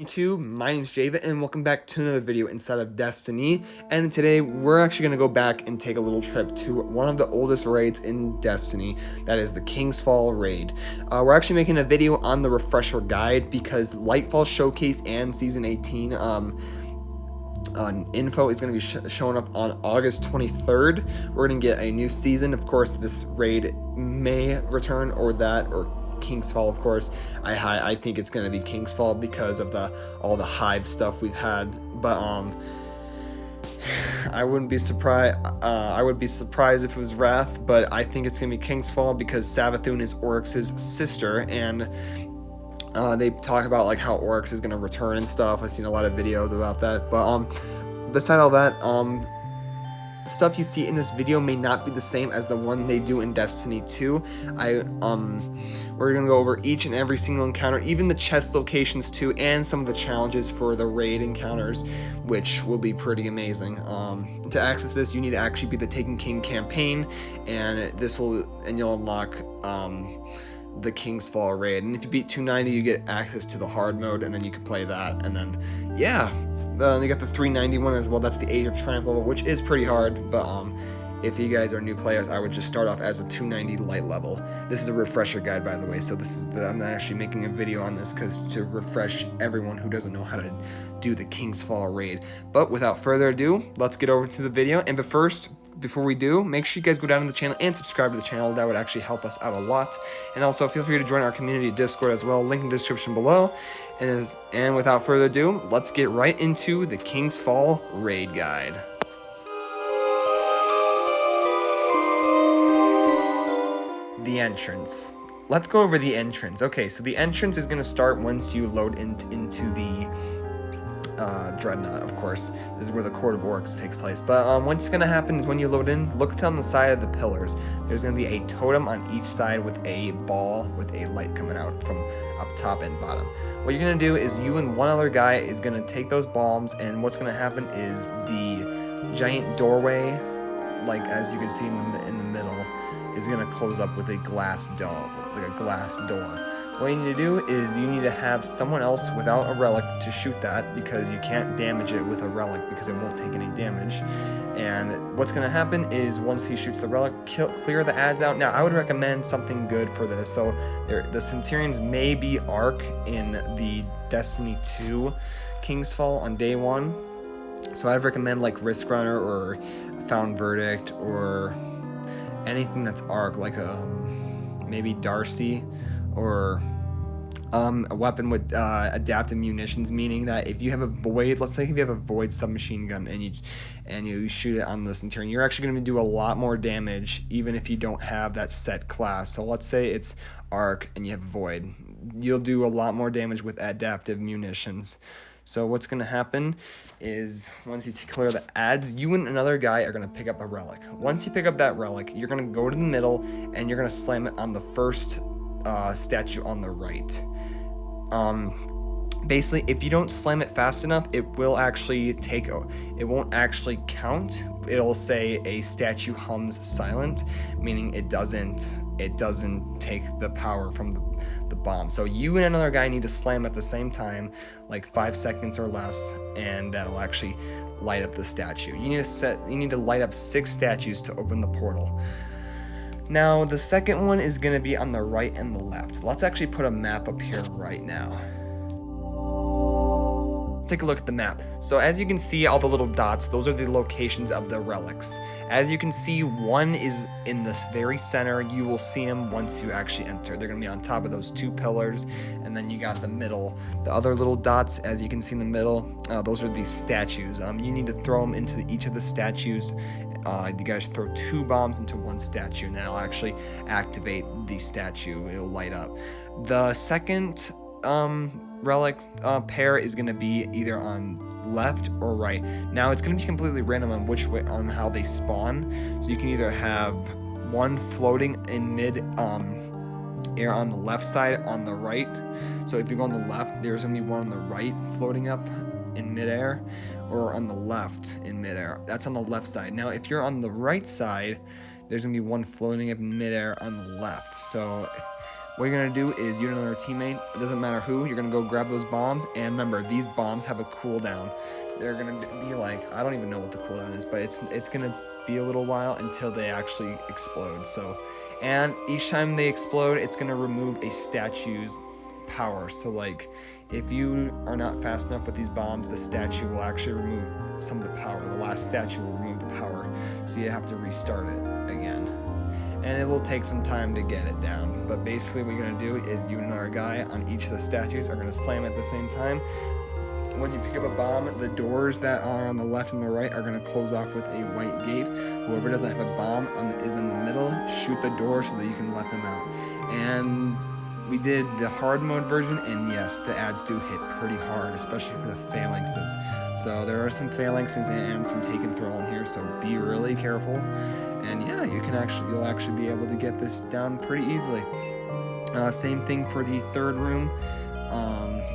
YouTube, my name's Javen and welcome back to another video inside of Destiny. And today we're actually going to go back and take a little trip to one of the oldest raids in Destiny, that is the King's Fall raid. We're actually making a video on the refresher guide because Lightfall Showcase and Season 18 info is going to be showing up on August 23rd. We're going to get a new season. Of course, this raid may return or King's Fall, of course. I think it's gonna be King's Fall because of all the hive stuff we've had. But I wouldn't be surprised. I would be surprised if it was Wrath, but I think it's gonna be King's Fall because Savathun is Oryx's sister, and they talk about like how Oryx is gonna return and stuff. I've seen a lot of videos about that. But beside all that, stuff you see in this video may not be the same as the one they do in Destiny 2. We're gonna go over each and every single encounter, even the chest locations too, and some of the challenges for the raid encounters, which will be pretty amazing. To access this, you need to actually be the Taken King campaign, and you'll unlock the King's Fall raid. And if you beat 290, you get access to the hard mode, and then you can play that. And then yeah. They got the 391 as well. That's the Age of Triumph level, which is pretty hard, but if you guys are new players, I would just start off as a 290 light level. This is a refresher guide, by the way, so I'm actually making a video on this to refresh everyone who doesn't know how to do the King's Fall raid. But without further ado, let's get over to the video. And before we do, make sure you guys go down to the channel and subscribe to the channel. That would actually help us out a lot. And also feel free to join our community Discord as well, link in the description below. And without further ado, let's get right into the King's Fall raid guide. The entrance. Let's go over the entrance. Okay, so the entrance is going to start once you load into the Dreadnought, of course. This is where the Court of Oryx takes place. But what's going to happen is when you load in, look on the side of the pillars. There's going to be a totem on each side with a ball with a light coming out from up top and bottom. What you're going to do is you and one other guy is going to take those bombs, and what's going to happen is the giant doorway, like as you can see in the middle, is going to close up with a glass dome, like a glass door. What you need to do is you need to have someone else without a relic to shoot that, because you can't damage it with a relic because it won't take any damage. And what's going to happen is once he shoots the relic, clear the ads out. Now, I would recommend something good for this. So the Centurions may be Arc in the Destiny 2 King's Fall on day 1. So I'd recommend like Risk Runner or Found Verdict or anything that's Arc, like maybe Darcy, or a weapon with adaptive munitions, meaning that if you have a void, let's say if you have a void submachine gun and you shoot it on the Centurion, you're actually going to do a lot more damage even if you don't have that set class. So let's say it's Arc and you have void, you'll do a lot more damage with adaptive munitions. So what's going to happen is once you clear the ads, you and another guy are going to pick up a relic. Once you pick up that relic, you're going to go to the middle and you're going to slam it on the first statue on the right. Basically, if you don't slam it fast enough, it will actually it won't actually count. It'll say a statue hums silent, meaning it doesn't take the power from the bomb. So you and another guy need to slam at the same time, like 5 seconds or less, and that'll actually light up the statue. You need to light up 6 statues to open the portal. Now, the second one is going to be on the right and the left. Let's actually put a map up here right now. Let's take a look at the map. So as you can see, all the little dots, those are the locations of the relics. As you can see, one is in the very center. You will see them once you actually enter. They're going to be on top of those 2 pillars, and then you got the middle. The other little dots, as you can see in the middle, those are these statues. You need to throw them into each of the statues. You guys throw 2 bombs into 1 statue, and that'll actually activate the statue. It'll light up. The second relic pair is going to be either on left or right. Now it's going to be completely random on how they spawn. So you can either have one floating in mid air on the left side, on the right. So if you go on the left, there's going to be one on the right floating up in midair, or on the left in midair. That's on the left side. Now if you're on the right side, there's going to be one floating up in midair on the left. So what you're gonna do is you and another teammate, it doesn't matter who, you're gonna go grab those bombs, and remember, these bombs have a cooldown. They're gonna be like, I don't even know what the cooldown is, but it's gonna be a little while until they actually explode. So, and each time they explode, it's gonna remove a statue's power. So like, if you are not fast enough with these bombs, the statue will actually remove some of the power. The last statue will remove the power, so you have to restart it again. And it will take some time to get it down. But basically what you're gonna do is you and another guy on each of the statues are gonna slam at the same time. When you pick up a bomb, the doors that are on the left and the right are gonna close off with a white gate. Whoever doesn't have a bomb is in the middle, shoot the door so that you can let them out. And we did the hard mode version, and yes, the ads do hit pretty hard, especially for the phalanxes. So there are some phalanxes and some taken throw in here, so be really careful. And yeah, you'll actually be able to get this down pretty easily. Same thing for the third room.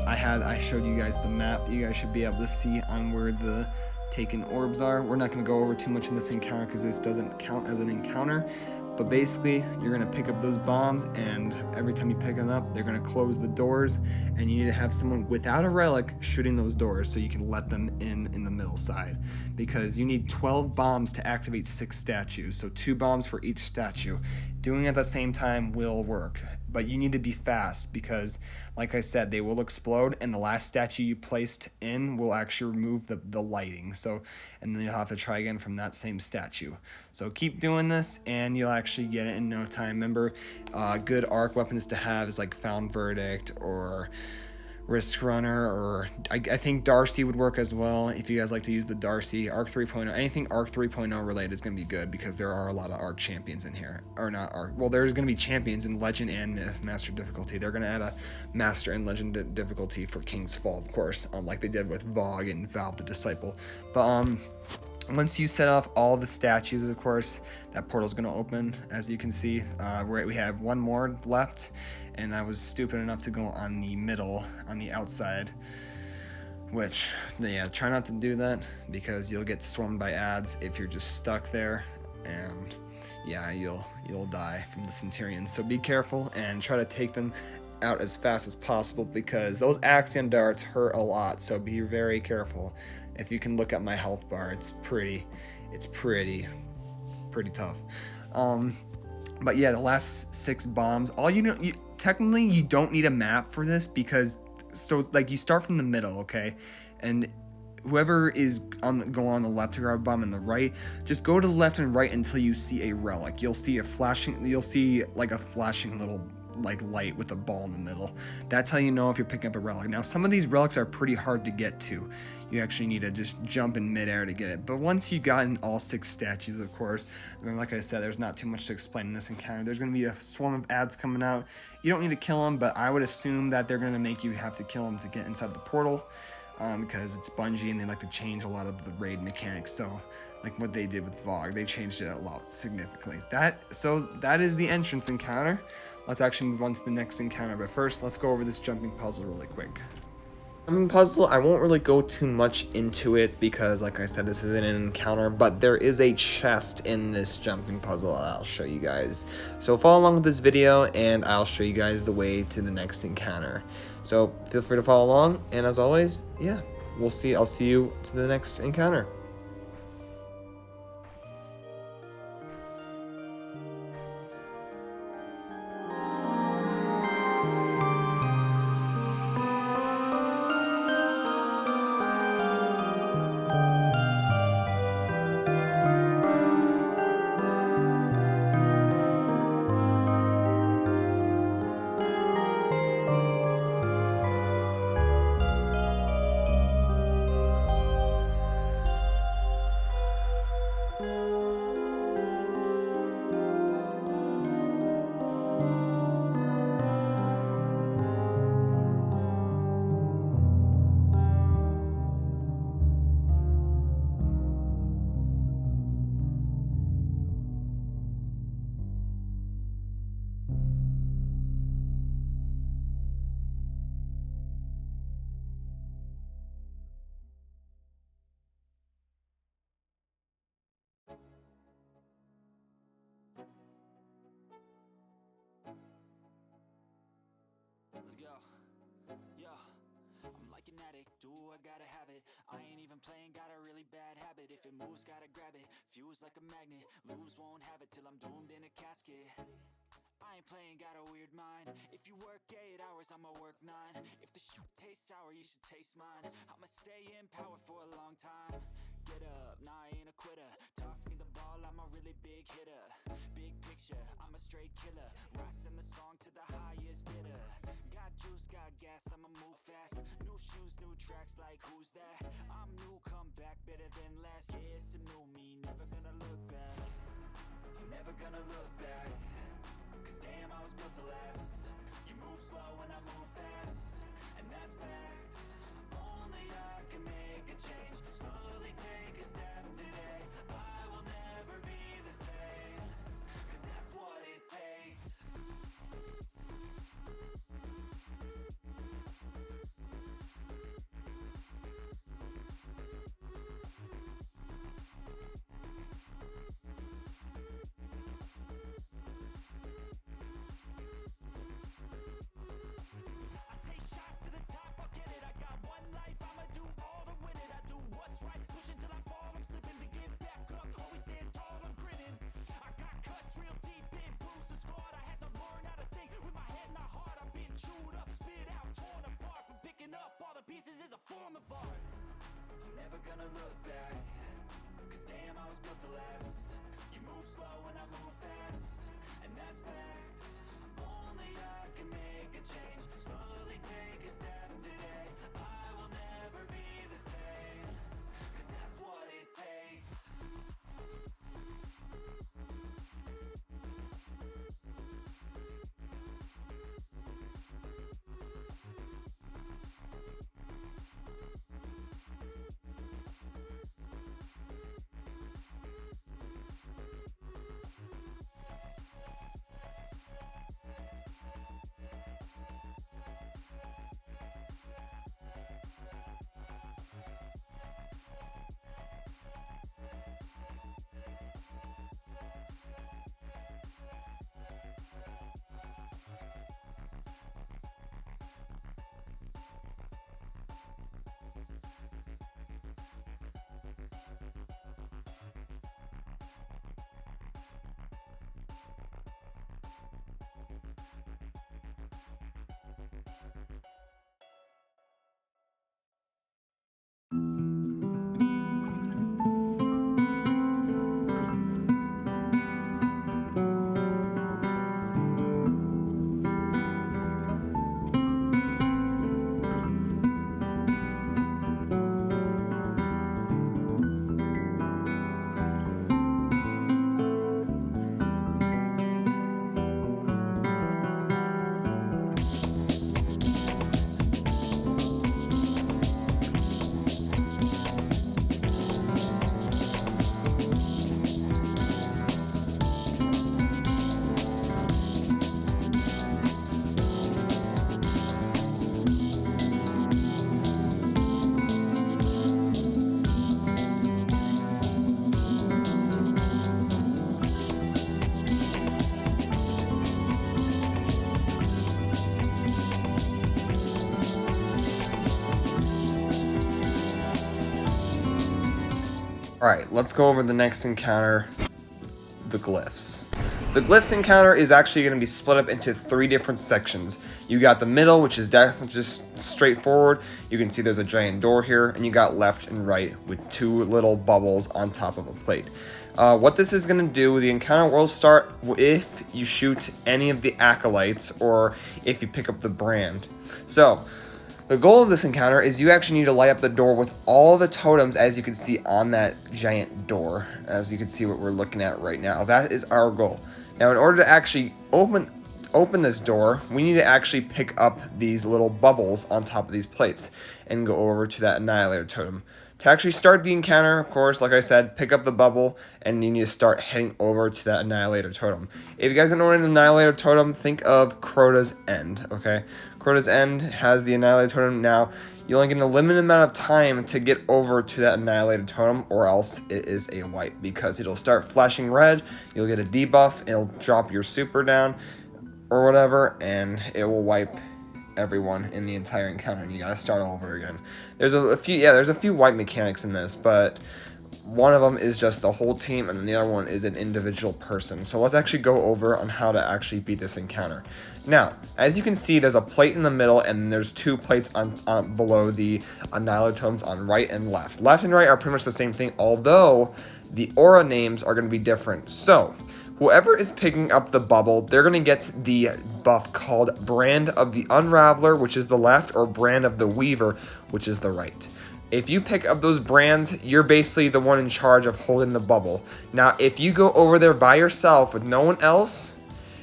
I showed you guys the map. You guys should be able to see on where the taken orbs are. We're not going to go over too much in this encounter because this doesn't count as an encounter. But basically, you're going to pick up those bombs, and every time you pick them up, they're going to close the doors, and you need to have someone without a relic shooting those doors so you can let them in the middle side. Because you need 12 bombs to activate 6 statues, so 2 bombs for each statue. Doing it at the same time will work, but you need to be fast because, like I said, they will explode, and the last statue you placed in will actually remove the lighting. So, and then you'll have to try again from that same statue. So keep doing this, and you'll actually get it in no time. Remember, good arc weapons to have is like Found Verdict or Risk Runner, or I think Darcy would work as well if you guys like to use the Darcy. Arc 3.0, anything Arc 3.0 related is going to be good because there are a lot of Arc champions in here. Or not Arc, well, there's going to be champions in Legend and Master difficulty. They're going to add a Master and Legend difficulty for King's Fall, of course, like they did with Vogue and Valve the Disciple. But once you set off all the statues, of course, that portal's going to open. As you can see, we have one more left, and I was stupid enough to go on the middle, on the outside, which, yeah, try not to do that, because you'll get swarmed by ads if you're just stuck there, and yeah, you'll die from the Centurions. So be careful, and try to take them out as fast as possible, because those Axion darts hurt a lot, so be very careful. If you can look at my health bar, it's pretty tough. But yeah, the last 6 bombs, technically you don't need a map for this, because like you start from the middle, okay, and whoever is go on the left to grab a bomb, and the right, just go to the left and right until you see a relic. You'll see like a flashing little like light with a ball in the middle. That's how you know if you're picking up a relic. Now, some of these relics are pretty hard to get to. You actually need to just jump in midair to get it. But once you got in all 6 statues, of course, and like I said, there's not too much to explain in this encounter. There's going to be a swarm of ads coming out. You don't need to kill them, but I would assume that they're going to make you have to kill them to get inside the portal, because it's Bungie and they like to change a lot of the raid mechanics. So like what they did with Vogue, they changed it a lot significantly. So that is the entrance encounter. Let's actually move on to the next encounter, but first, let's go over this jumping puzzle really quick. Jumping puzzle, I won't really go too much into it because, like I said, this isn't an encounter, but there is a chest in this jumping puzzle I'll show you guys. So follow along with this video, and I'll show you guys the way to the next encounter. So feel free to follow along, and as always, yeah, I'll see you to the next encounter. automatic. Do I gotta have it? I ain't even playing, got a really bad habit. If it moves, gotta grab it. Fuse like a magnet. Lose, won't have it till I'm doomed in a casket. I ain't playing, got a weird mind. If you work 8 hours, I'ma work 9. If the shoot tastes sour, you should taste mine. I'ma stay in power for a long time. Get up, nah, I ain't a quitter. Toss me the ball, I'm a really big hitter. Big picture, I'm a straight killer. Rising the song to the highest bidder. Got juice, got gas, I'ma move fast. New shoes, new tracks, like who's that? I'm new, come back, better than last. Yeah, it's a new me, never gonna look back. I'm never gonna look back. Cause damn, I was built to last. You move slow and I move fast, and that's facts. Only I can make a change. Slowly take a step today. I will never be the same. Cause that's what it takes. I take shots to the top, I'll get it. I got one life, I'ma do all to win it. I do what's right, pushing till I fall. I'm slipping to get back up, always stand tall, I'm grinning. I got cuts real deep, been bruised and scarred. I had to learn how to think with my head, not heart. I've been chewed up, spit out, torn apart. But picking up all the pieces is a form of art. I'm never gonna look back. Cause damn, I was built to last. You move slow and I move fast, and that's facts. Only I can make a change. Slowly take a step today. I will never be the same. Cause that's what it takes. Alright, let's go over the next encounter, the Glyphs. The Glyphs encounter is actually going to be split up into 3 different sections. You got the middle, which is definitely just straightforward. You can see there's a giant door here, and you got left and right with 2 little bubbles on top of a plate. What this is going to do, the encounter will start if you shoot any of the acolytes or if you pick up the brand. So, the goal of this encounter is you actually need to light up the door with all the totems, as you can see on that giant door, as you can see what we're looking at right now. That is our goal. Now, in order to actually open this door, we need to actually pick up these little bubbles on top of these plates and go over to that Annihilator totem. To actually start the encounter, of course, like I said, pick up the bubble, and you need to start heading over to that Annihilator totem. If you guys don't know what an Annihilator totem, think of Crota's End, okay? Crota's End has the Annihilator totem. Now, you only get a limited amount of time to get over to that Annihilator totem, or else it is a wipe, because it'll start flashing red, you'll get a debuff, it'll drop your super down, or whatever, and it will wipe everyone in the entire encounter, and you gotta start all over again. There's a few white mechanics in this, but one of them is just the whole team, and then the other one is an individual person. So let's actually go over on how to actually beat this encounter. Now, as you can see, there's a plate in the middle, and there's 2 plates on below the Annihilator Totems on right and left. Left and right are pretty much the same thing, although the aura names are going to be different. So whoever is picking up the bubble, they're going to get the buff called Brand of the Unraveler, which is the left, or Brand of the Weaver, which is the right. If you pick up those brands, you're basically the one in charge of holding the bubble. Now, if you go over there by yourself with no one else,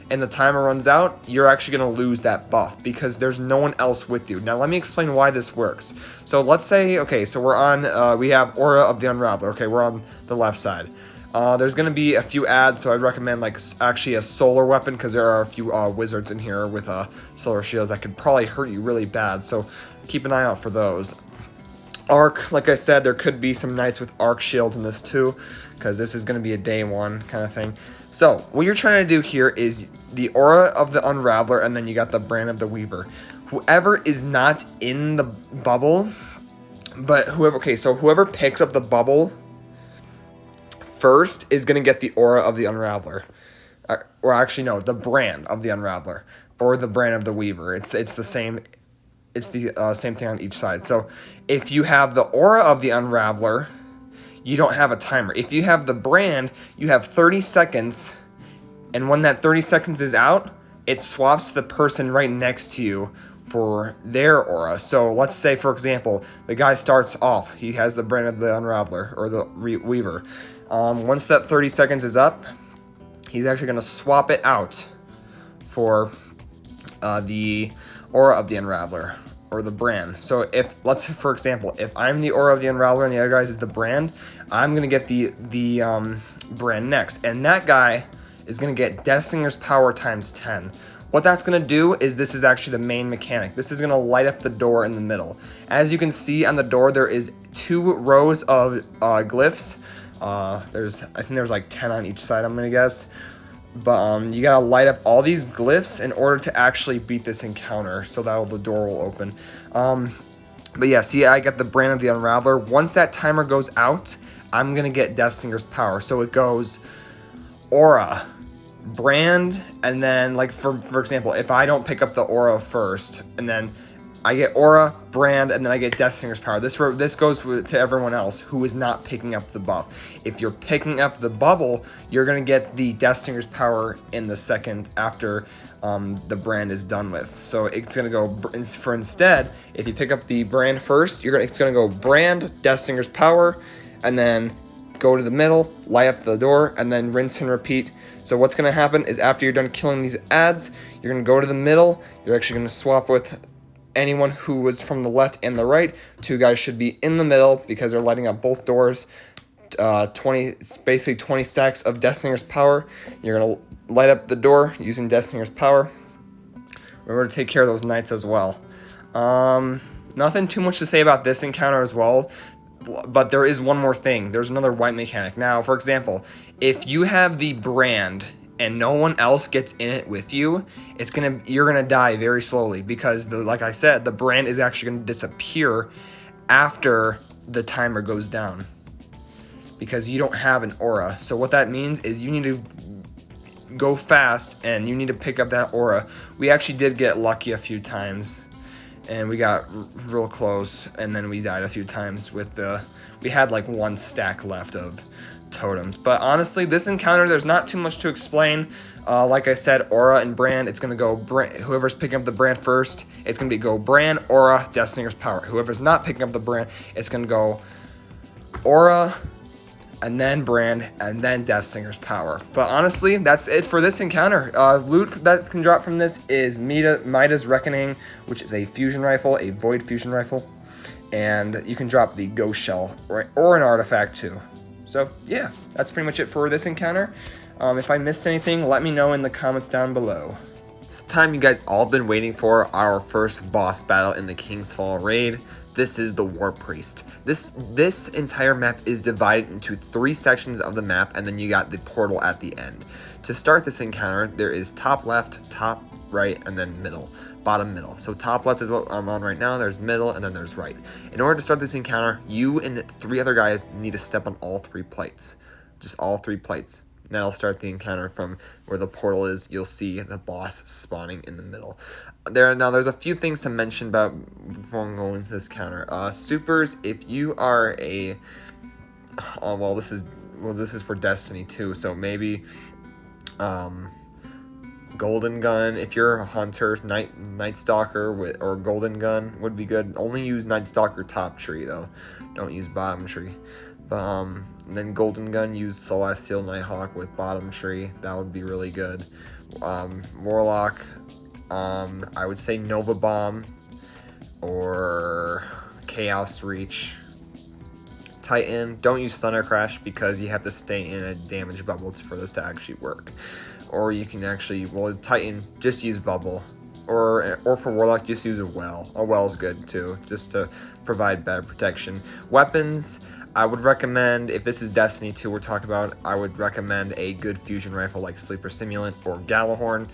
and the timer runs out, you're actually going to lose that buff because there's no one else with you. Now, let me explain why this works. So let's say, okay, so we're on, we have Aura of the Unraveler. Okay, we're on the left side. There's going to be a few ads, so I'd recommend like actually a solar weapon, because there are a few wizards in here with solar shields that could probably hurt you really bad. So keep an eye out for those. Arc, like I said, there could be some knights with arc shields in this too, because this is going to be a day one kind of thing. So what you're trying to do here is the Aura of the Unraveler, and then you got the Brand of the Weaver. Whoever is not in the bubble, but whoever picks up the bubble first is going to get the Aura of the Unraveler. Or actually, no, the Brand of the Unraveler, or the Brand of the Weaver. It's the same. It's the same thing on each side. So if you have the Aura of the Unraveler, you don't have a timer. If you have the brand, you have 30 seconds, and when that 30 seconds is out, it swaps the person right next to you for their aura. So let's say, for example, the guy starts off, he has the Brand of the Unraveler, or the Weaver. Once that 30 seconds is up, he's actually going to swap it out for the Aura of the Unraveler, or the brand. So if, let's say, for example, if I'm the Aura of the Unraveler and the other guy is the brand, I'm going to get the brand next. And that guy is going to get Death Singer's power times 10. What that's going to do is, this is actually the main mechanic. This is going to light up the door in the middle. As you can see on the door, there is 2 rows of glyphs. I think there's like 10 on each side, I'm going to guess. But you gotta light up all these glyphs in order to actually beat this encounter, so that the door will open. But yeah, see, I got the Brand of the Unraveler. Once that timer goes out, I'm gonna get Death Singer's power. So it goes Aura, Brand, and then, like, for example, if I don't pick up the Aura first, and then I get Aura, Brand, and then I get Death Singer's power. This goes to everyone else who is not picking up the buff. If you're picking up the bubble, you're going to get the Death Singer's power in the second after the brand is done with. So it's going to go, for instead, if you pick up the brand first, it's going to go Brand, Death Singer's power, and then go to the middle, light up the door, and then rinse and repeat. So what's going to happen is, after you're done killing these ads, you're going to go to the middle. You're actually going to swap with anyone who was from the left and the right. 2 guys should be in the middle because they're lighting up both doors. It's basically 20 stacks of Death Singer's power. You're going to light up the door using Death Singer's power. Remember to take care of those knights as well. Nothing too much to say about this encounter as well, but there is one more thing. There's another white mechanic. Now, for example, if you have the brand and no one else gets in it with you, you're gonna die very slowly, because like I said, the brand is actually gonna disappear after the timer goes down, because you don't have an aura. So what that means is you need to go fast and you need to pick up that aura. We actually did get lucky a few times, and we got real close, and then we died a few times with we had like 1 stack left of totems. But honestly, this encounter, there's not too much to explain. Like I said, Aura and Brand, it's going to go, whoever's picking up the brand first, it's going to go Brand, Aura, Death Singer's power. Whoever's not picking up the brand, it's going to go Aura, and then Brand, and then Death Singer's power. But honestly, that's it for this encounter. Loot that can drop from this is Midas Reckoning, which is a fusion rifle, a void fusion rifle. And you can drop the ghost shell, or an artifact too. So yeah, that's pretty much it for this encounter. If I missed anything, let me know in the comments down below. It's the time you guys all been waiting for, our first boss battle in the King's Fall raid. This is the Warpriest. This entire map is divided into 3 sections of the map, and then you got the portal at the end. To start this encounter, there is top left, top right, and then middle. bottom, middle. So top left is what I'm on right now. There's middle, and then there's right. In order to start this encounter, you and 3 other guys need to step on all 3 plates. Just all 3 plates. And that'll start the encounter from where the portal is. You'll see the boss spawning in the middle. There's a few things to mention about before we go into this counter. Supers, if you are a... this is for Destiny too, so maybe... Golden Gun, if you're a hunter, Night Stalker or Golden Gun would be good. Only use Night Stalker top tree though. Don't use bottom tree. But then Golden Gun, use Celestial Nighthawk with bottom tree. That would be really good. Warlock, I would say Nova Bomb or Chaos Reach. Titan, don't use Thunder Crash because you have to stay in a damage bubble for this to actually work. Or you can actually, Titan, just use Bubble. Or for Warlock, just use a Well. A Well's good too, just to provide better protection. Weapons, I would recommend, if this is Destiny 2 we're talking about, I would recommend a good fusion rifle like Sleeper Simulant or Galahorn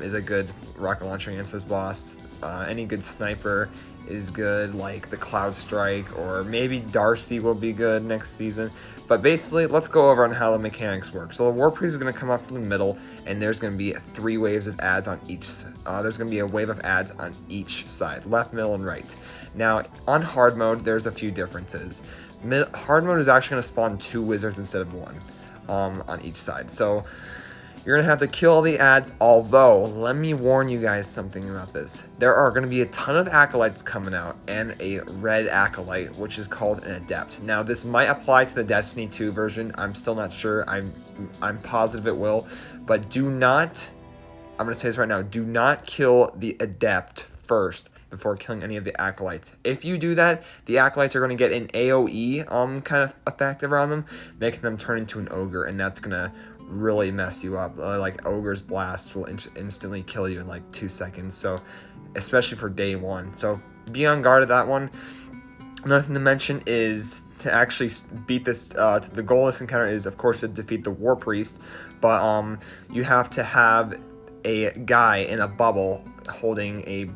is a good rocket launcher against this boss. Any good sniper is good, like the Cloud Strike, or maybe Darcy will be good next season. But basically, let's go over on how the mechanics work. So the Warpriest is going to come up from the middle, and there's going to be 3 waves of ads on each. There's going to be a wave of ads on each side, left, middle, and right. Now, on hard mode, there's a few differences. Hard mode is actually going to spawn 2 wizards instead of 1 on each side. So you're going to have to kill all the ads, although, let me warn you guys something about this. There are going to be a ton of acolytes coming out, and a red acolyte, which is called an adept. Now, this might apply to the Destiny 2 version. I'm still not sure. I'm positive it will. But do not, I'm going to say this right now, do not kill the adept first before killing any of the acolytes. If you do that, the acolytes are going to get an AoE kind of effect around them, making them turn into an ogre, and that's going to really mess you up. Like Ogre's Blast will instantly kill you in like 2 seconds, so especially for day 1. So be on guard of that one. Another thing to mention is to actually beat this, the goal of this encounter is of course to defeat the Warpriest, but you have to have a guy in a bubble holding a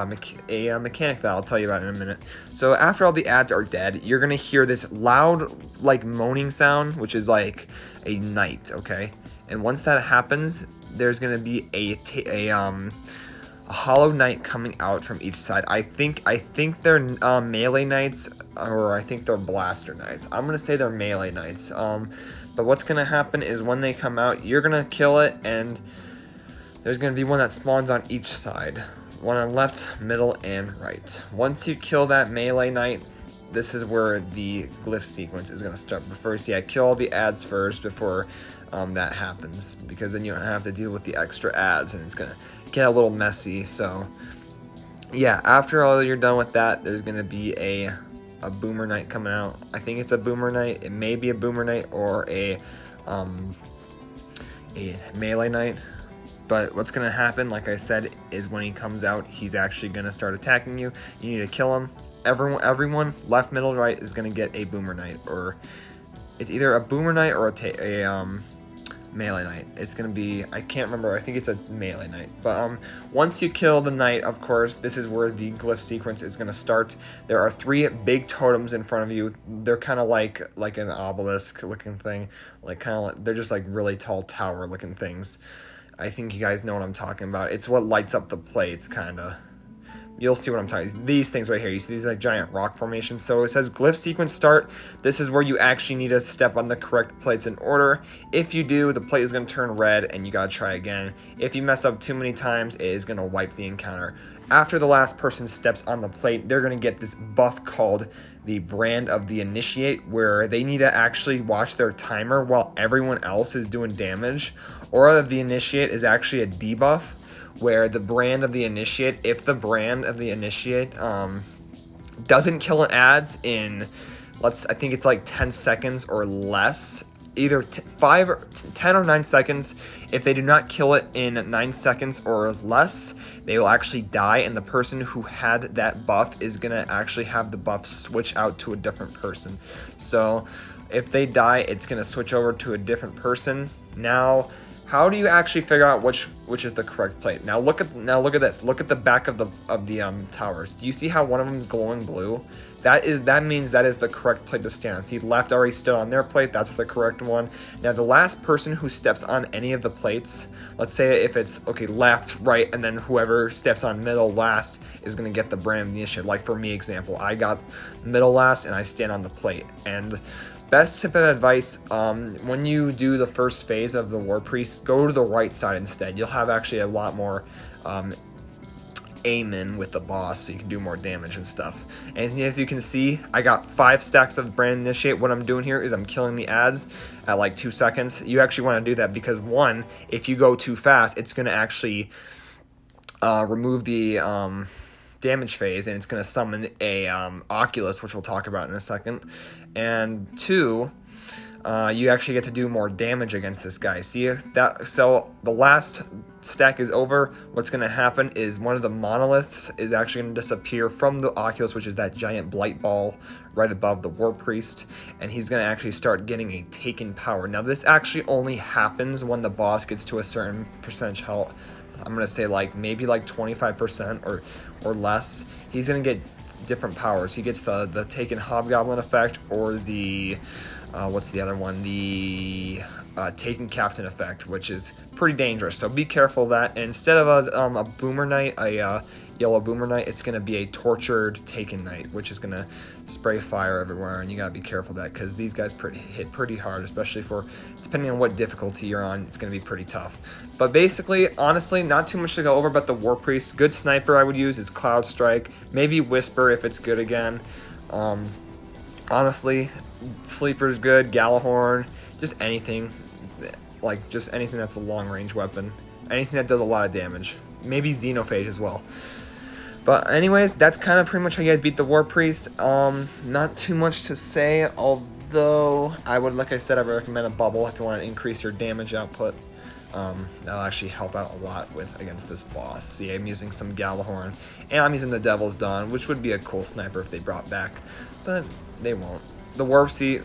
mechanic that I'll tell you about in a minute. So after all the ads are dead, you're gonna hear this loud like moaning sound, which is like a knight, okay? And once that happens, there's gonna be a hollow knight coming out from each side. I think they're melee knights, or I think they're blaster knights. I'm gonna say they're melee knights. But what's gonna happen is when they come out, you're gonna kill it, and there's gonna be one that spawns on each side. One on left, middle, and right. Once you kill that melee knight, this is where the glyph sequence is going to start. But first, yeah, kill all the ads first before that happens, because then you don't have to deal with the extra ads, and it's going to get a little messy. So, yeah, after all you're done with that, there's going to be a boomer knight coming out. I think it's a boomer knight. It may be a boomer knight or a melee knight. But what's going to happen, like I said, is when he comes out, he's actually going to start attacking you. You need to kill him. Everyone, left, middle, right, is going to get a boomer knight. Or it's either a boomer knight or a melee knight. It's going to be, I can't remember, I think it's a melee knight. But once you kill the knight, of course, this is where the glyph sequence is going to start. There are 3 big totems in front of you. They're kind of like an obelisk looking thing. They're just like really tall tower looking things. I think you guys know what I'm talking about. It's what lights up the plates, kind of. You'll see what I'm talking about. These things right here. You see these like giant rock formations? So it says glyph sequence start. This is where you actually need to step on the correct plates in order. If you do, the plate is going to turn red and you got to try again. If you mess up too many times, it is going to wipe the encounter. After the last person steps on the plate, they're going to get this buff called the Brand of the Initiate, where they need to actually watch their timer while everyone else is doing damage. Aura of the Initiate is actually a debuff, where the Brand of the Initiate, if the Brand of the Initiate doesn't kill an ads in, I think it's like 10 seconds or less, either 5 or 10 or 9 seconds. If they do not kill it in 9 seconds or less, they will actually die, and the person who had that buff is gonna actually have the buff switch out to a different person. So if they die, it's gonna switch over to a different person. Now How do you actually figure out which is the correct plate? Now look at this. Look at the back of the towers. Do you see how one of them is glowing blue? That means that is the correct plate to stand on. See, left already stood on their plate. That's the correct one. Now the last person who steps on any of the plates, let's say if it's okay left, right, and then whoever steps on middle last is gonna get the brand of the initiative. Like for me, example, I got middle last and I stand on the plate. And best tip of advice, when you do the first phase of the Warpriest, go to the right side instead. You'll have actually a lot more aim in with the boss, so you can do more damage and stuff. And as you can see, I got 5 stacks of Brand Initiate. What I'm doing here is I'm killing the ads at like 2 seconds. You actually want to do that because, one, if you go too fast, it's going to actually remove the damage phase, and it's going to summon a Oculus, which we'll talk about in a second. And 2, you actually get to do more damage against this guy. See that? So the last stack is over. What's going to happen is one of the monoliths is actually going to disappear from the Oculus, which is that giant blight ball right above the Warpriest, and he's going to actually start getting a taken power. Now this actually only happens when the boss gets to a certain percentage health. I'm going to say like maybe like 25% or less. He's going to get different powers. He gets the taken hobgoblin effect, or the what's the other one? The taken captain effect, which is pretty dangerous. So be careful of that. And instead of a boomer knight, a yellow boomer knight, it's going to be a tortured taken knight, which is going to spray fire everywhere. And you got to be careful of that because these guys hit pretty hard, especially for depending on what difficulty you're on. It's going to be pretty tough. But basically, honestly, not too much to go over. But the Warpriest, good sniper I would use is Cloud Strike, maybe Whisper if it's good again. Honestly, Sleeper's good, Galahorn, just anything, like just anything that's a long range weapon, anything that does a lot of damage, maybe Xenophage as well. But anyways, that's kind of pretty much how you guys beat the Warpriest. Not too much to say, although I would, like I said, I would recommend a bubble if you want to increase your damage output. That'll actually help out a lot against this boss. See, I'm using some Galahorn, and I'm using the Devil's Dawn, which would be a cool sniper if they brought back, but they won't. The Warp Seat.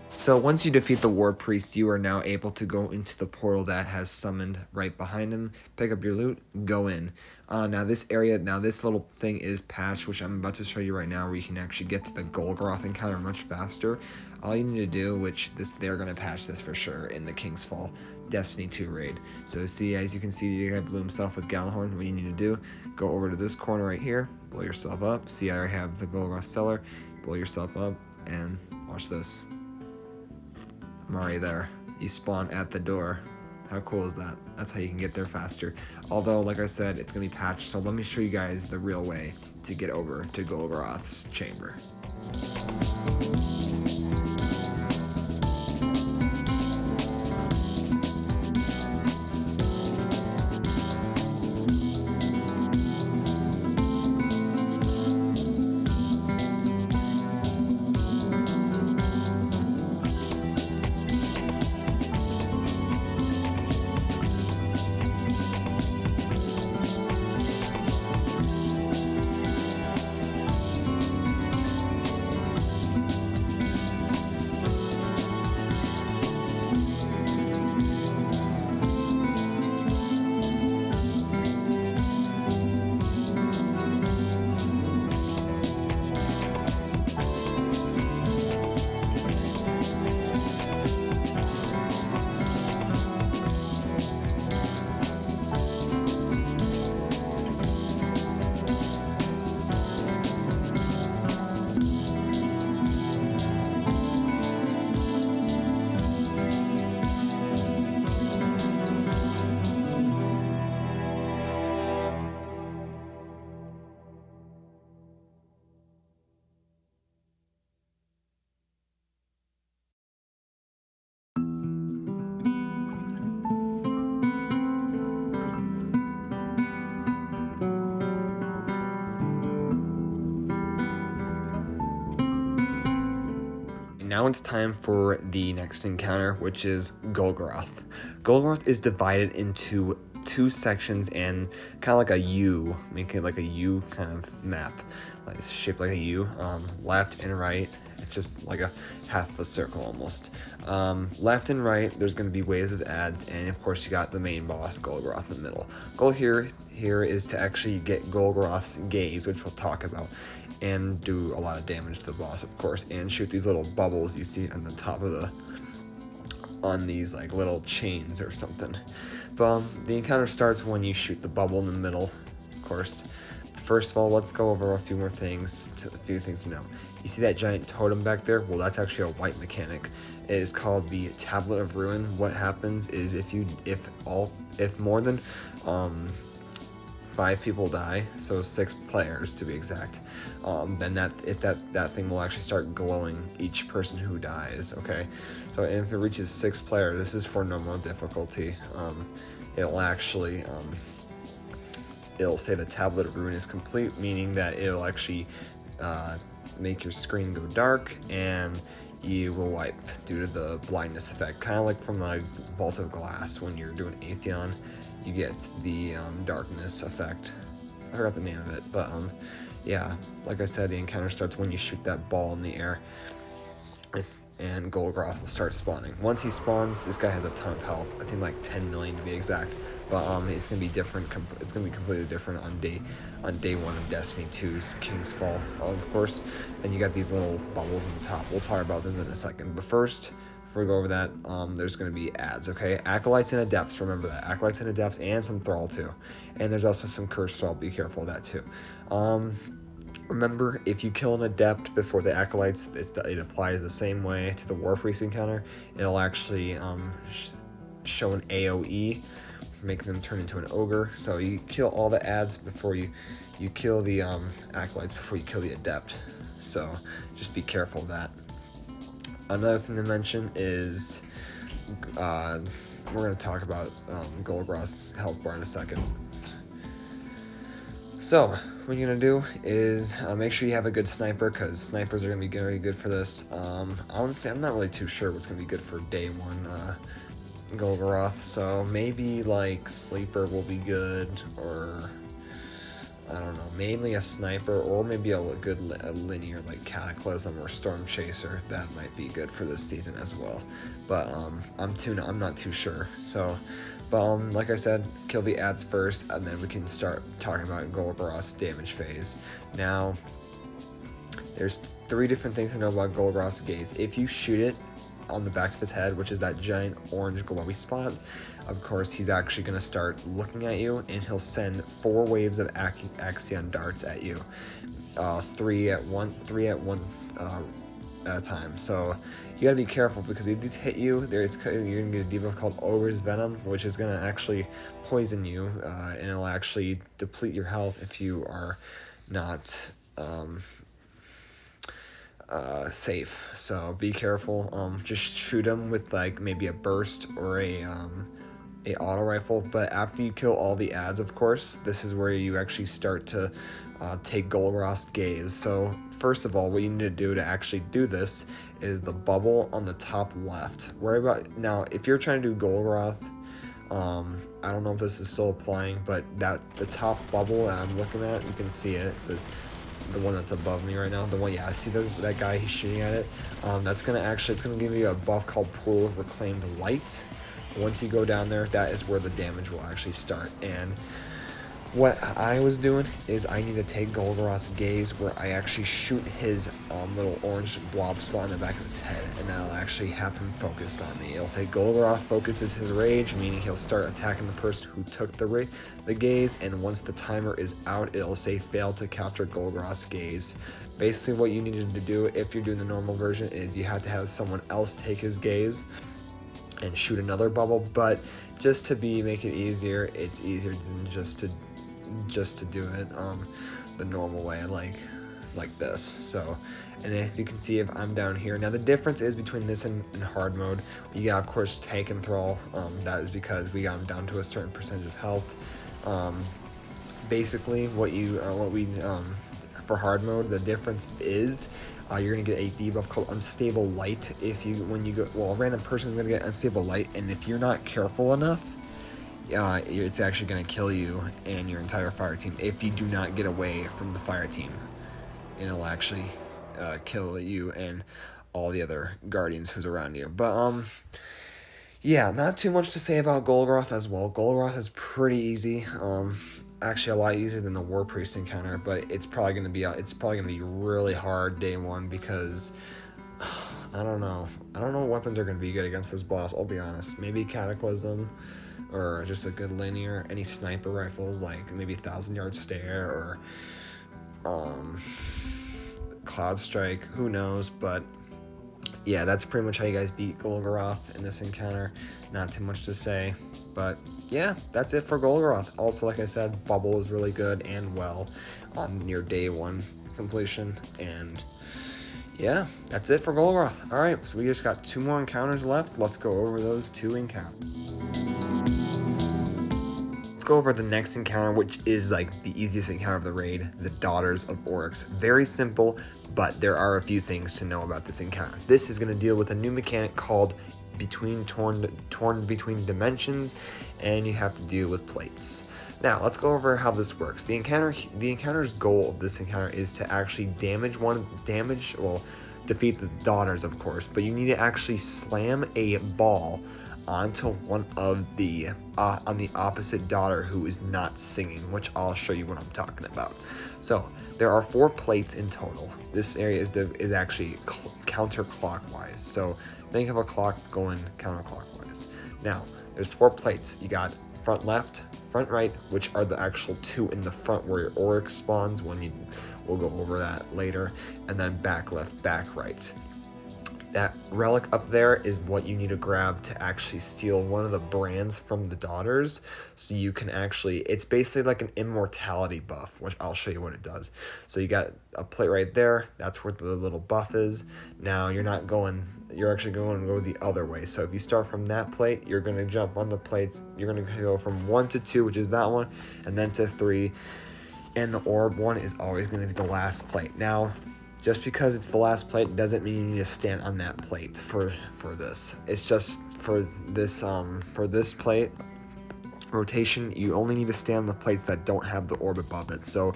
So once you defeat the Warpriest, you are now able to go into the portal that has summoned right behind him, pick up your loot, go in. Now this little thing is patched, which I'm about to show you right now, where you can actually get to the Golgoroth encounter much faster. All you need to do, they're going to patch this for sure in the King's Fall Destiny 2 raid. So see, as you can see, the guy blew himself with Galahorn. What you need to do, go over to this corner right here, blow yourself up. See, I already have the Golgoroth cellar, blow yourself up, and watch this. I'm already there. You spawn at the door. How cool is that? That's how you can get there faster. Although, like I said, it's going to be patched, so let me show you guys the real way to get over to Golgoroth's chamber. Now it's time for the next encounter, which is Golgoroth. Golgoroth is divided into 2 sections and kind of like a U, make it like a U kind of map, like it's shaped like a U, left and right. It's just like a half a circle almost. Left and right, there's going to be waves of ads, and of course you got the main boss, Golgoroth, in the middle. Goal here is to actually get Golgoroth's gaze, which we'll talk about, and do a lot of damage to the boss, of course, and shoot these little bubbles you see on the top of on these like little chains or something. But the encounter starts when you shoot the bubble in the middle, of course. First of all, let's go over a few things to know. You see that giant totem back there? Well, that's actually a white mechanic. It is called the Tablet of Ruin. What happens is if more than 5 people die, so 6 players to be exact, then that thing will actually start glowing each person who dies. Okay, so if it reaches 6 players, this is for normal difficulty. It'll actually it'll say the Tablet of Ruin is complete, meaning that it'll actually make your screen go dark and you will wipe due to the blindness effect, kind of like from a Vault of Glass when you're doing Atheon. You get the darkness effect. I forgot the name of it, but yeah, like I said, the encounter starts when you shoot that ball in the air, and Golgoroth will start spawning. Once he spawns, this guy has a ton of health. I think like 10 million to be exact. But it's gonna be different. It's gonna be completely different on day 1 of Destiny 2's King's Fall, of course. And you got these little bubbles on the top. We'll talk about this in a second. But first, before we go over that, there's going to be ads, okay? Acolytes and Adepts, remember that. Acolytes and Adepts, and some Thrall, too. And there's also some Cursed Thrall, be careful of that, too. Remember, if you kill an Adept before the Acolytes, it applies the same way to the Warpriest encounter. It'll actually show an AoE, make them turn into an Ogre. So you kill all the ads before you kill the Acolytes before you kill the Adept. So just be careful of that. Another thing to mention is we're going to talk about Golgoroth's health bar in a second. So what you're going to do is make sure you have a good sniper, because snipers are going to be very good for this. Honestly, I'm not really too sure what's going to be good for day 1 Golgoroth, so maybe like Sleeper will be good, or I don't know, mainly a sniper, or maybe a linear like Cataclysm or Storm Chaser. That might be good for this season as well. But I'm not too sure. So, but like I said, kill the ads first, and then we can start talking about Golgoroth's damage phase. Now, there's 3 different things to know about Golgoroth's gaze. If you shoot it on the back of his head, which is that giant orange glowy spot, of course he's actually going to start looking at you, and he'll send 4 waves of Axion darts at you, 3 at one at a time. So you got to be careful, because if these hit you, you're going to get a debuff called Ogre's Venom, which is going to actually poison you, and it'll actually deplete your health if you are not safe. So be careful. Just shoot him with like maybe a burst or a auto rifle. But after you kill all the ads, of course, this is where you actually start to take Golgoroth's gaze. So first of all, what you need to do to actually do this is the bubble on the top left. Now if you're trying to do Golgoroth, I don't know if this is still applying, but the top bubble that I'm looking at, you can see it, the one that's above me right now, I see that guy, he's shooting at it. It's gonna give you a buff called Pool of Reclaimed Light. Once you go down there, that is where the damage will actually start. And what I was doing is I need to take Golgoroth's gaze, where I actually shoot his little orange blob spot in the back of his head, and that'll actually have him focused on me. It'll say Golgoroth focuses his rage, meaning he'll start attacking the person who took the gaze, and once the timer is out, it'll say fail to capture Golgoroth's gaze. Basically what you needed to do if you're doing the normal version is you had to have someone else take his gaze and shoot another bubble, but just to make it easier, it's easier than just to do it the normal way, like this. So, and as you can see, if I'm down here, now the difference is between this and hard mode, you got of course tank and thrall. That is because we got them down to a certain percentage of health. Basically for hard mode, the difference is you're gonna get a debuff called Unstable Light. A random person is gonna get Unstable Light, and if you're not careful enough, it's actually going to kill you and your entire fire team if you do not get away from the fire team. It'll actually kill you and all the other guardians who's around you. But yeah, not too much to say about Golgoroth as well. Golgoroth is pretty easy. Actually a lot easier than the Warpriest encounter, but it's probably gonna be really hard day one because I don't know what weapons are gonna be good against this boss. I'll be honest. Maybe Cataclysm, or just a good linear. Any sniper rifles like maybe 1,000-yard stare or Cloud Strike. Who knows? But yeah, that's pretty much how you guys beat Golgoroth in this encounter. Not too much to say, but yeah, that's it for Golgoroth. Also, like I said, Bubble is really good and well on your day one completion. And yeah, that's it for Golgoroth. All right, so we just got 2 more encounters left. Let's go over those 2 encounters. Let's go over the next encounter, which is like the easiest encounter of the raid, the Daughters of Oryx. Very simple, but there are a few things to know about this encounter. This is going to deal with a new mechanic called torn between dimensions, and you have to deal with plates. Now let's go over how this works. The encounter's goal of this encounter is to actually defeat the daughters, of course, but you need to actually slam a ball onto one of the on the opposite daughter who is not singing, which I'll show you what I'm talking about. So there are 4 plates in total. This area is actually counterclockwise. So think of a clock going counterclockwise. Now there's 4 plates. You got front left, front right, which are the actual 2 in the front where your Oryx spawns. We'll go over that later, and then back left, back right. That relic up there is what you need to grab to actually steal one of the brands from the daughters, so you can actually, it's basically like an immortality buff, which I'll show you what it does. So you got a plate right there, that's where the little buff is. Now you're actually going to go the other way. So if you start from that plate, you're going to jump on the plates, you're going to go from 1 to 2, which is that one, and then to 3, and the orb one is always going to be the last plate. Now just because it's the last plate doesn't mean you need to stand on that plate for this. It's just for this plate rotation, you only need to stand on the plates that don't have the orb above it. So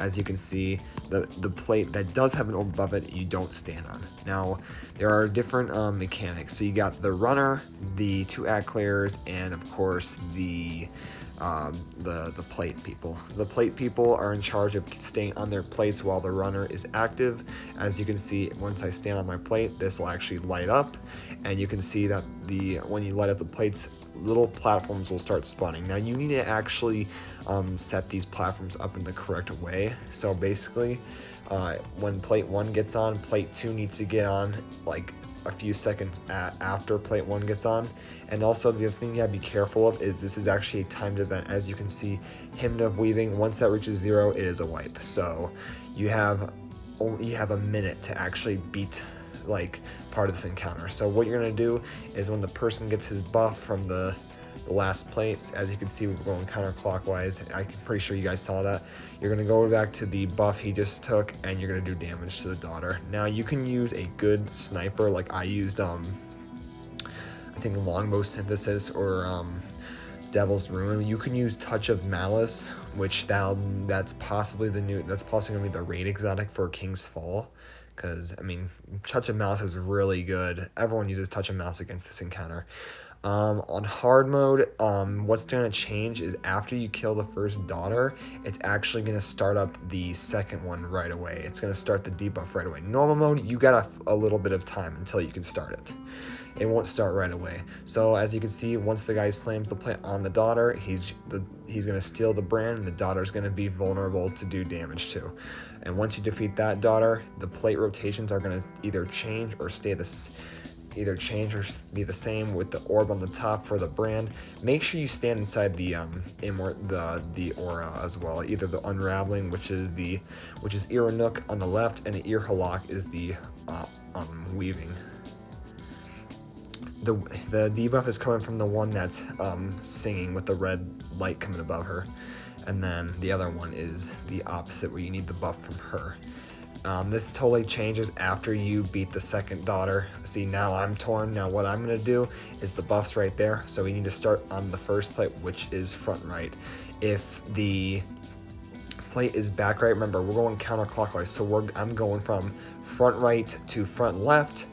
as you can see, the plate that does have an orb above it, you don't stand on. Now there are different mechanics. So you got the runner, the 2 act clears, and of course the plate people. The plate people are in charge of staying on their plates while the runner is active. As you can see, once I stand on my plate, this will actually light up, and you can see that when you light up the plates, little platforms will start spawning. Now you need to actually set these platforms up in the correct way. So basically, when plate 1 gets on, plate 2 needs to get on like a few seconds after plate 1 gets on. And also the other thing you gotta be careful of is this is actually a timed event. As you can see, Hymn of Weaving, once that reaches 0, it is a wipe. So you have a minute to actually beat like part of this encounter. So what you're gonna do is when the person gets his buff from the last plate, as you can see, we're going counterclockwise. I'm pretty sure you guys saw that. You're gonna go back to the buff he just took, and you're gonna do damage to the daughter. Now you can use a good sniper, like I used I think Longbow Synthesis or Devil's Ruin. You can use Touch of Malice, which that's possibly gonna be the raid exotic for King's Fall. Because I mean, Touch of Malice is really good. Everyone uses Touch of Malice against this encounter. On hard mode, what's going to change is after you kill the first daughter, it's actually going to start up the second one right away. It's going to start the debuff right away. Normal mode, you got a little bit of time until you can start it. It won't start right away. So as you can see, once the guy slams the plate on the daughter, he's going to steal the brand, and the daughter's going to be vulnerable to do damage to. And once you defeat that daughter, the plate rotations are going to either change or be the same with the orb on the top for the brand. Make sure you stand inside the aura as well. Either the Unraveling, which is Ear Nook on the left, and the Ear Halak is the Weaving. The debuff is coming from the one that's singing with the red light coming above her, and then the other one is the opposite, where you need the buff from her. This totally changes after you beat the second daughter. See, now I'm torn. Now what I'm gonna do is the buff's right there. So we need to start on the first plate, which is front right. If the plate is back right, remember we're going counterclockwise. So I'm going from front right to front left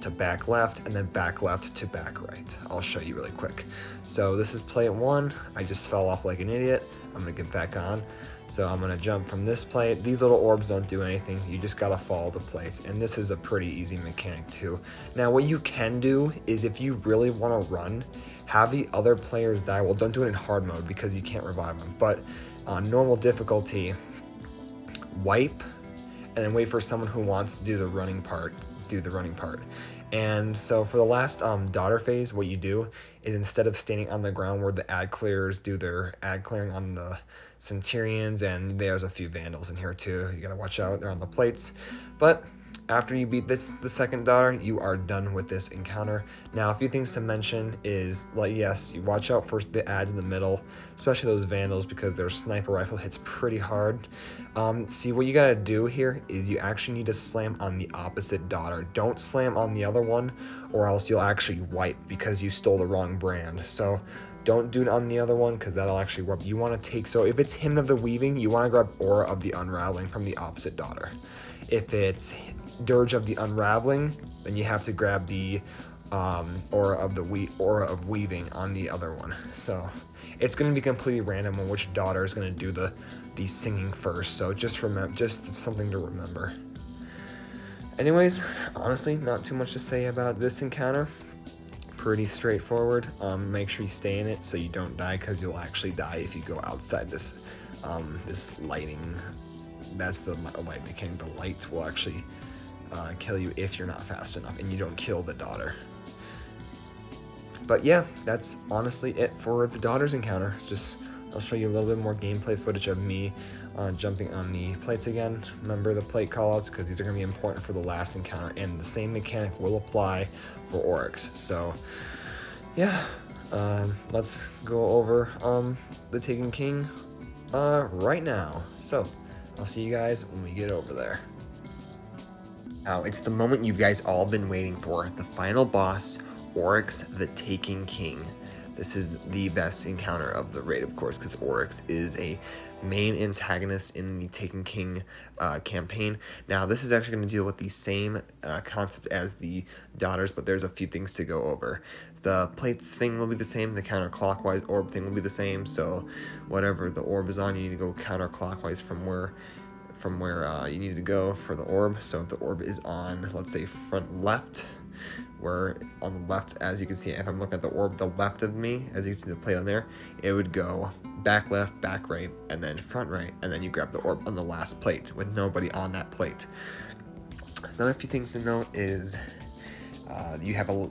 to back left, and then back left to back right. I'll show you really quick. So this is plate 1. I just fell off like an idiot. I'm gonna get back on. So I'm gonna jump from this plate. These little orbs don't do anything. You just gotta follow the plates. And this is a pretty easy mechanic too. Now what you can do is if you really wanna run, have the other players die. Well, don't do it in hard mode because you can't revive them. But on normal difficulty, wipe, and then wait for someone who wants to do the running part. And so for the last daughter phase, what you do is instead of standing on the ground where the ad clearers do their ad clearing on the Centurions, and there's a few Vandals in here too. You gotta watch out, they're on the plates. But after you beat the second daughter, you are done with this encounter. Now, a few things to mention is, like, yes, you watch out for the ads in the middle, especially those Vandals, because their sniper rifle hits pretty hard. See, what you gotta do here is you actually need to slam on the opposite daughter. Don't slam on the other one, or else you'll actually wipe because you stole the wrong brand. So don't do it on the other one because that'll actually work. You want to take, so if it's Hymn of the Weaving, you want to grab Aura of the Unraveling from the opposite daughter. If it's Dirge of the Unraveling, then you have to grab the Aura of Weaving on the other one. So it's going to be completely random on which daughter is going to do the singing first. So just something to remember. Anyways, honestly, not too much to say about this encounter. Pretty straightforward. Make sure you stay in it so you don't die, because you'll actually die if you go outside this lighting. That's the light mechanic. The lights will actually kill you if you're not fast enough and you don't kill the daughter. But yeah, that's honestly it for the daughter's encounter. I'll show you a little bit more gameplay footage of me jumping on the plates again. Remember the plate callouts, because these are going to be important for the last encounter, and the same mechanic will apply for Oryx. So yeah, let's go over the Taken King right now. So I'll see you guys when we get over there. Now, it's the moment you guys all been waiting for, the final boss, Oryx the Taken King. This is the best encounter of the raid, of course, because Oryx is a main antagonist in the Taken King campaign. Now, this is actually going to deal with the same concept as the daughters, but there's a few things to go over. The plates thing will be the same, the counterclockwise orb thing will be the same, so whatever the orb is on, you need to go counterclockwise from where you need to go for the orb. So if the orb is on, let's say, front left, where on the left, as you can see, if I'm looking at the orb, the left of me, as you can see the plate on there, it would go back left, back right, and then front right, and then you grab the orb on the last plate with nobody on that plate. Another few things to note is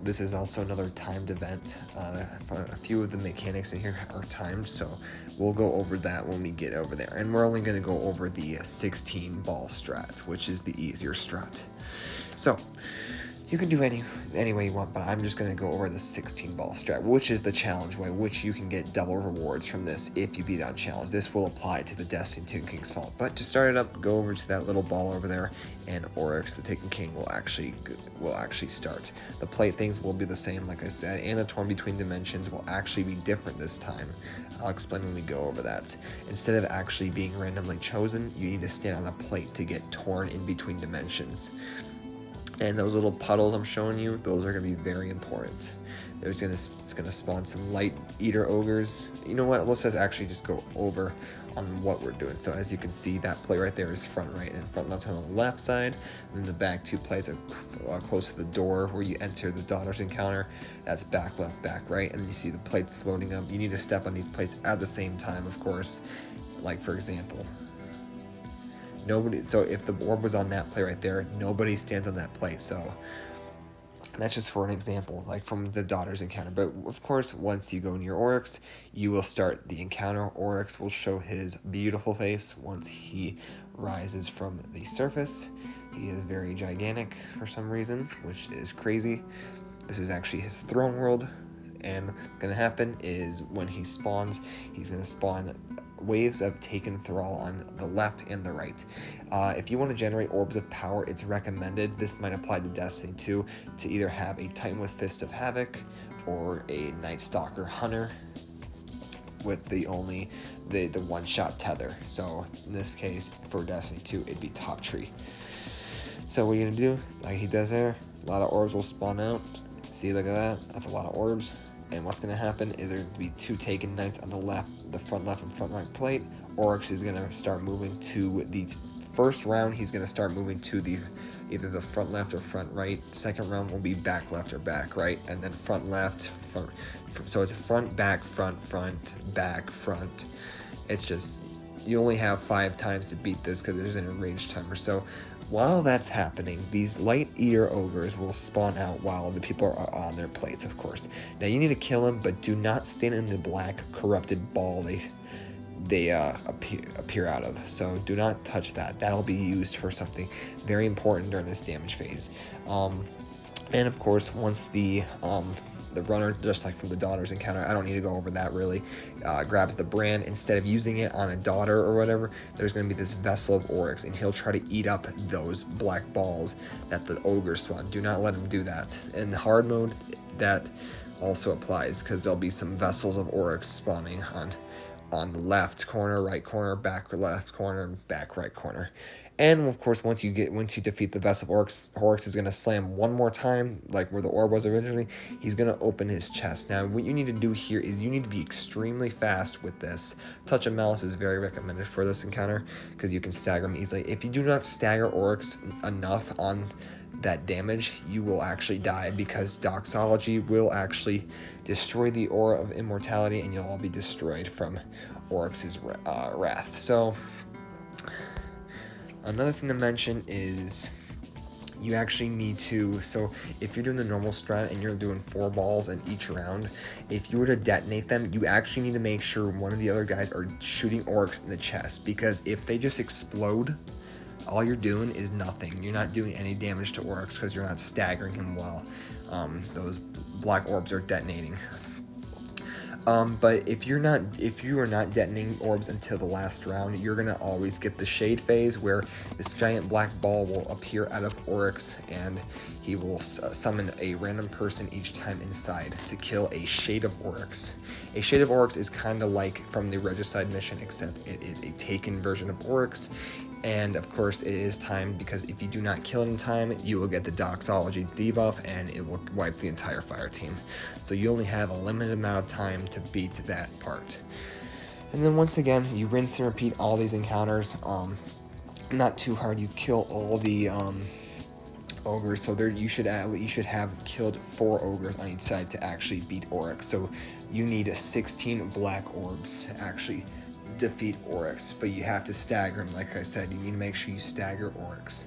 this is also another timed event. A few of the mechanics in here are timed, so we'll go over that when we get over there. And we're only going to go over the 16 ball strat, which is the easier strat. So you can do any way you want, but I'm just going to go over the 16 ball strat, which is the challenge way, which you can get double rewards from this if you beat on challenge. This will apply to the Destiny 2 King's Fall. But to start it up, go over to that little ball over there, and Oryx the Taken King will actually start. The plate things will be the same, like I said, and the Torn Between Dimensions will actually be different this time. I'll explain when we go over that. Instead of actually being randomly chosen, you need to stand on a plate to get torn in between dimensions. And those little puddles I'm showing you, those are going to be very important. It's going to spawn some light eater ogres. You know what? Let's just go over on what we're doing. So as you can see, that plate right there is front right and front left on the left side. And then the back two plates are close to the door where you enter the daughter's encounter. That's back left, back right. And you see the plates floating up. You need to step on these plates at the same time, of course. Like, for example, so if the orb was on that plate right there, nobody stands on that plate. So that's just for an example, like from the daughter's encounter. But of course, once you go near Oryx, you will start the encounter. Oryx will show his beautiful face once he rises from the surface. He is very gigantic for some reason, which is crazy. This is actually his throne world. And what's going to happen is when he spawns, he's going to spawn waves of Taken Thrall on the left and the right. If you want to generate Orbs of Power, it's recommended, this might apply to Destiny 2, to either have a Titan with Fist of Havoc or a Night Stalker Hunter with the one-shot tether. So in this case, for Destiny 2, it'd be Top Tree. So what you're gonna do, like he does there, a lot of orbs will spawn out. See, look at that, that's a lot of orbs. And what's gonna happen is there's gonna be 2 Taken Knights on the left, the front left and front right plate. Oryx is gonna start moving to the first round, he's gonna start moving to the either the front left or front right. Second round will be back left or back right, and then front left, front. So it's front, back, front, back, front. It's just, you only have 5 times to beat this because there's an enraged timer. So while that's happening, these Light Eater Ogres will spawn out while the people are on their plates, of course. Now you need to kill them, but do not stand in the black corrupted ball they appear out of. So do not touch that. That'll be used for something very important during this damage phase. And of course, once the runner, just like from the Daughter's encounter, I don't need to go over that really, grabs the brand, instead of using it on a daughter or whatever, there's going to be this Vessel of Oryx, and he'll try to eat up those black balls that the ogre spawn. Do not let him do that. In hard mode, that also applies, because there'll be some Vessels of Oryx spawning on the left corner, right corner, back left corner, back right corner. And of course, once you defeat the Vessel of Oryx, Oryx is going to slam one more time, like where the orb was originally. He's going to open his chest. Now, what you need to do here is you need to be extremely fast with this. Touch of Malice is very recommended for this encounter, because you can stagger him easily. If you do not stagger Oryx enough on that damage, you will actually die, because Doxology will actually destroy the aura of immortality, and you'll all be destroyed from Oryx's wrath. So another thing to mention is you actually need to, so if you're doing the normal strat and you're doing 4 balls in each round, if you were to detonate them, you actually need to make sure one of the other guys are shooting Oryx in the chest, because if they just explode, all you're doing is nothing. Not not doing any damage to Oryx, because you're not staggering him while those black orbs are detonating. But if you are not detonating orbs until the last round, you're gonna always get the shade phase, where this giant black ball will appear out of Oryx, and he will summon a random person each time inside to kill a Shade of Oryx. A Shade of Oryx is kind of like from the Regicide mission, except it is a taken version of Oryx. And of course, it is timed, because if you do not kill it in time, you will get the Doxology debuff, and it will wipe the entire fire team. So you only have a limited amount of time to beat that part. And then once again, you rinse and repeat all these encounters. Not too hard. You kill all the ogres. So there, you should have killed 4 ogres on each side to actually beat Oryx. So you need 16 black orbs to actually defeat Oryx, but you have to stagger him. Like I said, you need to make sure you stagger Oryx.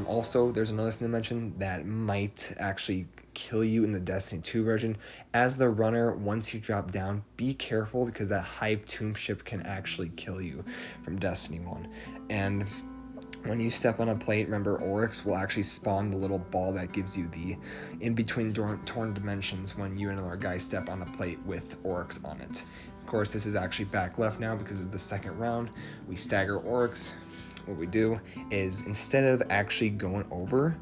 Also, there's another thing to mention that might actually kill you in the Destiny 2 version. As the runner, once you drop down, be careful, because that Hive Tomb ship can actually kill you from Destiny 1. And when you step on a plate, remember, Oryx will actually spawn the little ball that gives you the in-between torn dimensions when you and another guy step on a plate with Oryx on it. Of course, this is actually back left now because of the second round. We stagger Oryx. What we do is, instead of actually going over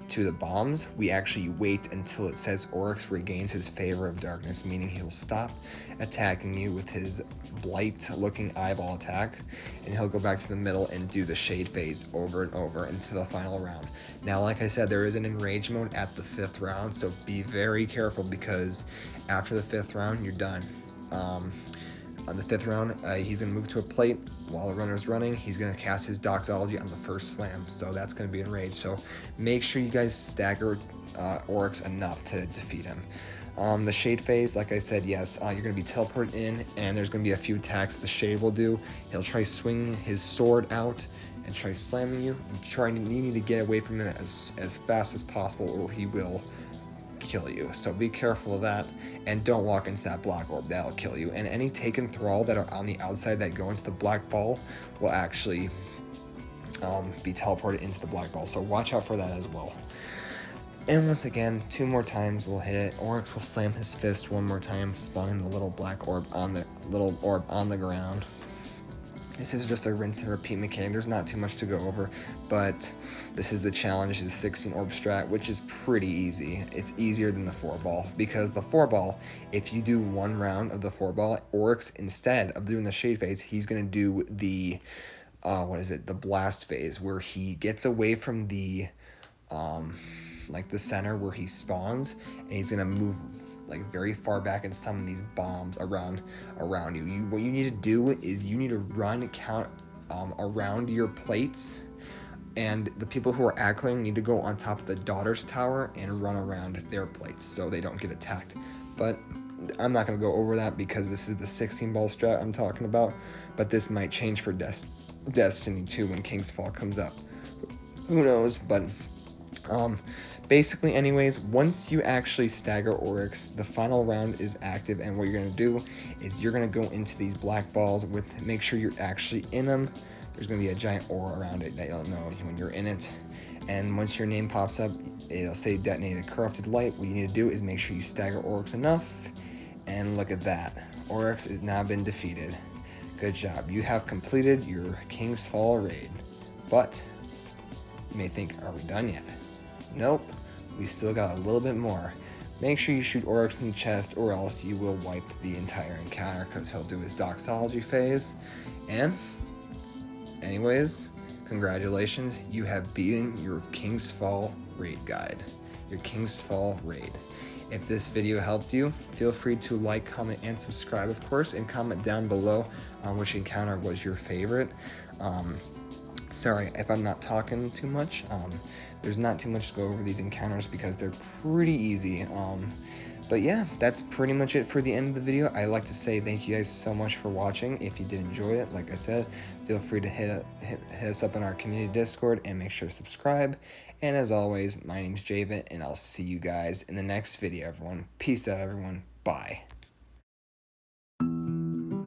to the bombs, we actually wait until it says Oryx regains his favor of darkness, meaning he'll stop attacking you with his blight-looking eyeball attack, and he'll go back to the middle and do the shade phase over and over until the final round. Now, like I said, there is an enrage mode at the 5th round, so be very careful, because after the 5th round, you're done. On the 5th round, he's going to move to a plate. While the runner's running, he's going to cast his Doxology on the first slam, so that's going to be enraged. So make sure you guys stagger Oryx enough to defeat him. The shade phase, like I said, yes, you're going to be teleported in, and there's going to be a few attacks the shade will do. He'll try swinging his sword out and try slamming you. You need to get away from him as fast as possible, or he will kill you. So be careful of that, and don't walk into that black orb. That'll kill you. And any taken thrall that are on the outside that go into the black ball will actually be teleported into the black ball, so watch out for that as well. And once again, 2 more times we'll hit it. Oryx will slam his fist 1 more time, spawning the little black orb on the ground. This is just a rinse and repeat mechanic. There's not too much to go over, but this is the challenge, the 16 orb strat, which is pretty easy. It's easier than the 4-ball, because the 4-ball, if you do one round of the 4-ball, Oryx, instead of doing the shade phase, he's going to do the, the blast phase, where he gets away from the, like the center where he spawns, and he's going to move like very far back and summon these bombs around you. What you need to do is you need to run count around your plates, and the people who are aggling need to go on top of the daughter's tower and run around their plates so they don't get attacked. But I'm not going to go over that because this is the 16-ball strat I'm talking about, but this might change for Destiny 2 when King's Fall comes up. Who knows? But basically, anyways, once you actually stagger Oryx, the final round is active, and what you're going to do is you're going to go into these black balls with, make sure you're actually in them. There's going to be a giant aura around it that you'll know when you're in it, and once your name pops up, it'll say detonated corrupted light. What you need to do is make sure you stagger Oryx enough, and look at that. Oryx has now been defeated. Good job. You have completed your King's Fall raid. But you may think, are we done yet? Nope, we still got a little bit more. Make sure you shoot Oryx in the chest, or else you will wipe the entire encounter, because he'll do his doxology phase. And anyways, congratulations, you have beaten your King's Fall raid guide. Your King's Fall raid. If this video helped you, feel free to like, comment, and subscribe, of course, and comment down below on which encounter was your favorite. Sorry if I'm not talking too much. There's not too much to go over these encounters because they're pretty easy. But yeah, that's pretty much it for the end of the video. I'd like to say thank you guys so much for watching. If you did enjoy it, like I said, feel free to hit us up in our community Discord and make sure to subscribe. And as always, my name's Javen, and I'll see you guys in the next video, everyone. Peace out, everyone. Bye.